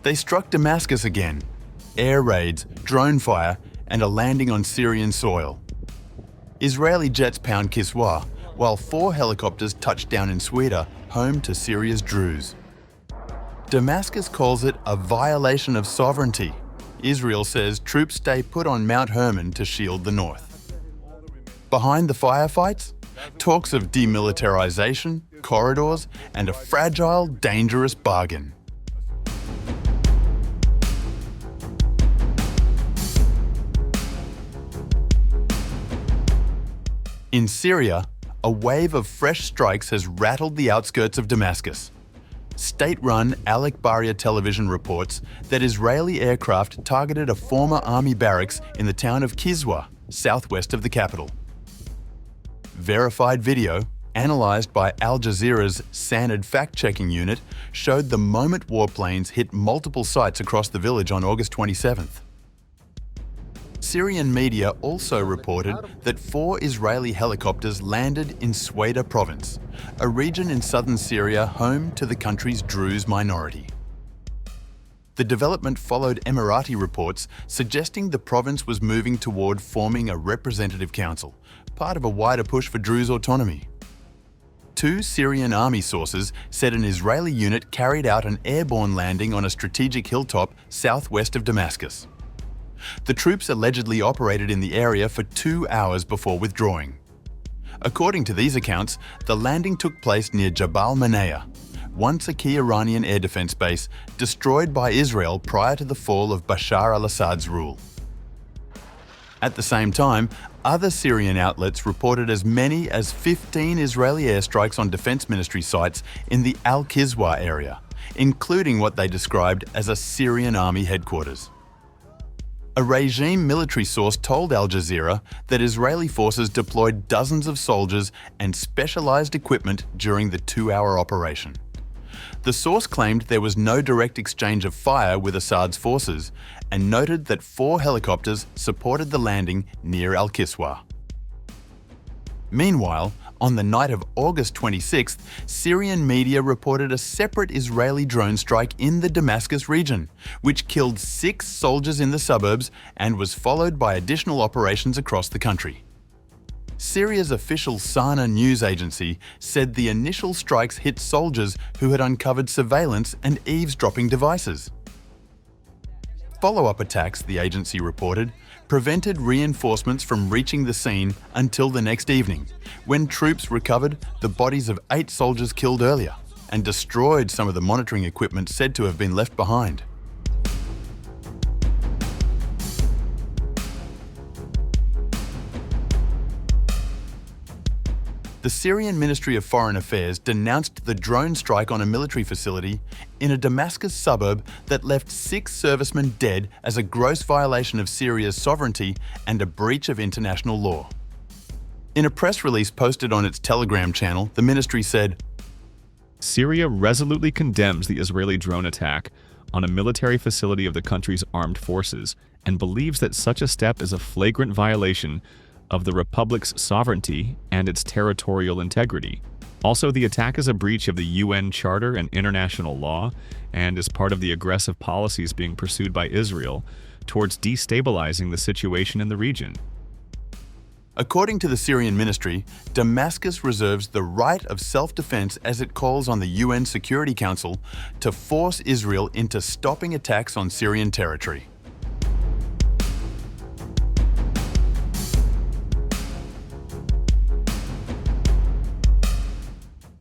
They struck Damascus again. Air raids, drone fire, and a landing on Syrian soil. Israeli jets pound al-Kiswah, while 4 helicopters touched down in Sweida, home to Syria's Druze. Damascus calls it a violation of sovereignty. Israel says troops stay put on Mount Hermon to shield the north. Behind the firefights, talks of demilitarization, corridors, and a fragile, dangerous bargain. In Syria, a wave of fresh strikes has rattled the outskirts of Damascus. State-run al-Kiswah television reports that Israeli aircraft targeted a former army barracks in the town of al-Kiswah, southwest of the capital. Verified video, analysed by Al Jazeera's Sanad fact-checking unit, showed the moment warplanes hit multiple sites across the village on August 27th. Syrian media also reported that 4 Israeli helicopters landed in Sweida province, a region in southern Syria home to the country's Druze minority. The development followed Emirati reports suggesting the province was moving toward forming a representative council, part of a wider push for Druze autonomy. 2 Syrian army sources said an Israeli unit carried out an airborne landing on a strategic hilltop southwest of Damascus. The troops allegedly operated in the area for 2 hours before withdrawing. According to these accounts, the landing took place near Jabal Manaya, once a key Iranian air defense base destroyed by Israel prior to the fall of Bashar al-Assad's rule. At the same time, other Syrian outlets reported as many as 15 Israeli airstrikes on defense ministry sites in the al-Kiswah area, including what they described as a Syrian army headquarters. A regime military source told Al Jazeera that Israeli forces deployed dozens of soldiers and specialized equipment during the 2-hour operation. The source claimed there was no direct exchange of fire with Assad's forces and noted that 4 helicopters supported the landing near al-Kiswah. Meanwhile, on the night of August 26th, Syrian media reported a separate Israeli drone strike in the Damascus region, which killed 6 soldiers in the suburbs and was followed by additional operations across the country. Syria's official Sana news agency said the initial strikes hit soldiers who had uncovered surveillance and eavesdropping devices. Follow-up attacks, the agency reported, prevented reinforcements from reaching the scene until the next evening, when troops recovered the bodies of 8 soldiers killed earlier and destroyed some of the monitoring equipment said to have been left behind. The Syrian Ministry of Foreign Affairs denounced the drone strike on a military facility in a Damascus suburb that left 6 servicemen dead as a gross violation of Syria's sovereignty and a breach of international law. In a press release posted on its Telegram channel, the ministry said, Syria resolutely condemns the Israeli drone attack on a military facility of the country's armed forces and believes that such a step is a flagrant violation of the Republic's sovereignty and its territorial integrity. Also, the attack is a breach of the UN Charter and international law and is part of the aggressive policies being pursued by Israel towards destabilizing the situation in the region. According to the Syrian ministry, Damascus reserves the right of self-defense as it calls on the UN Security Council to force Israel into stopping attacks on Syrian territory.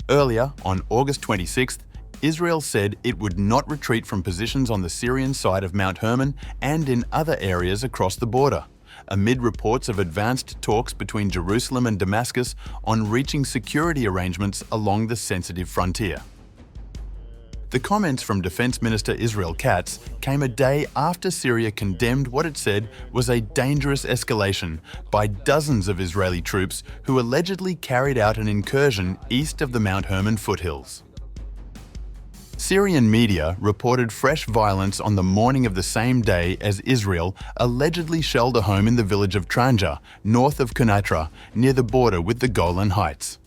Earlier, on August 26th, Israel said it would not retreat from positions on the Syrian side of Mount Hermon and in other areas across the border, amid reports of advanced talks between Jerusalem and Damascus on reaching security arrangements along the sensitive frontier. The comments from Defense Minister Israel Katz came a day after Syria condemned what it said was a dangerous escalation by dozens of Israeli troops who allegedly carried out an incursion east of the Mount Hermon foothills. Syrian media reported fresh violence on the morning of the same day as Israel allegedly shelled a home in the village of Tranja, north of Quneitra, near the border with the Golan Heights.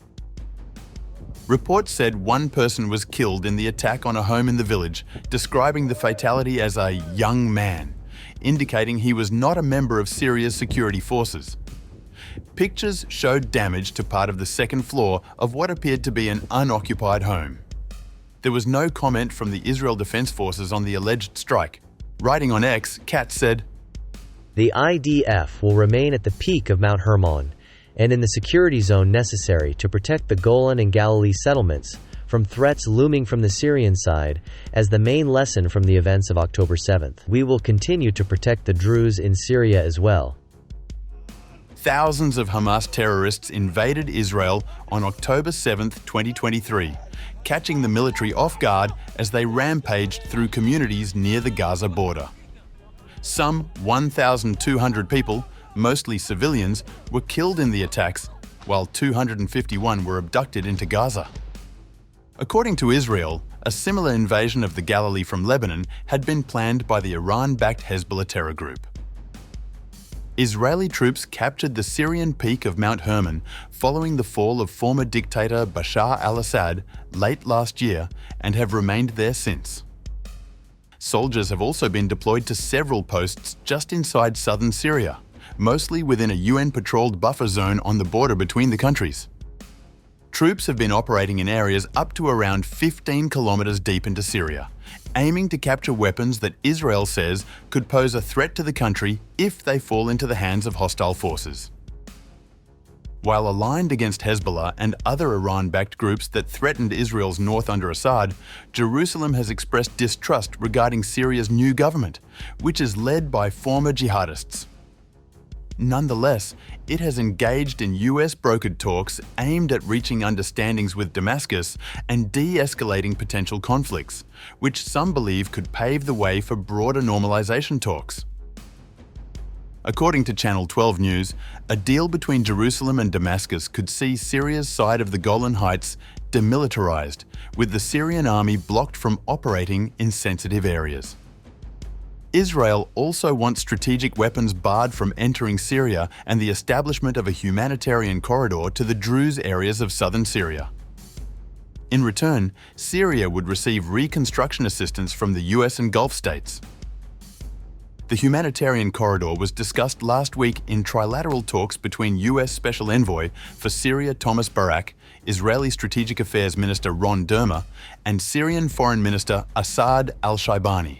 Reports said one person was killed in the attack on a home in the village, describing the fatality as a young man, indicating he was not a member of Syria's security forces. Pictures showed damage to part of the second floor of what appeared to be an unoccupied home. There was no comment from the Israel Defense Forces on the alleged strike. Writing on X, Katz said, "The IDF will remain at the peak of Mount Hermon and in the security zone necessary to protect the Golan and Galilee settlements from threats looming from the Syrian side as the main lesson from the events of October 7th. We will continue to protect the Druze in Syria as well." Thousands of Hamas terrorists invaded Israel on October 7, 2023, catching the military off guard as they rampaged through communities near the Gaza border. Some 1,200 people, mostly civilians, were killed in the attacks, while 251 were abducted into Gaza. According to Israel, a similar invasion of the Galilee from Lebanon had been planned by the Iran-backed Hezbollah terror group. Israeli troops captured the Syrian peak of Mount Hermon following the fall of former dictator Bashar al-Assad late last year and have remained there since. Soldiers have also been deployed to several posts just inside southern Syria, mostly within a UN-patrolled buffer zone on the border between the countries. Troops have been operating in areas up to around 15 kilometers deep into Syria, aiming to capture weapons that Israel says could pose a threat to the country if they fall into the hands of hostile forces. While aligned against Hezbollah and other Iran-backed groups that threatened Israel's north under Assad, Jerusalem has expressed distrust regarding Syria's new government, which is led by former jihadists. Nonetheless, it has engaged in US-brokered talks aimed at reaching understandings with Damascus and de-escalating potential conflicts, which some believe could pave the way for broader normalization talks. According to Channel 12 News, a deal between Jerusalem and Damascus could see Syria's side of the Golan Heights demilitarized, with the Syrian army blocked from operating in sensitive areas. Israel also wants strategic weapons barred from entering Syria and the establishment of a humanitarian corridor to the Druze areas of southern Syria. In return, Syria would receive reconstruction assistance from the US and Gulf states. The humanitarian corridor was discussed last week in trilateral talks between US Special Envoy for Syria Thomas Barak, Israeli Strategic Affairs Minister Ron Dermer, and Syrian Foreign Minister Assad al-Shaibani.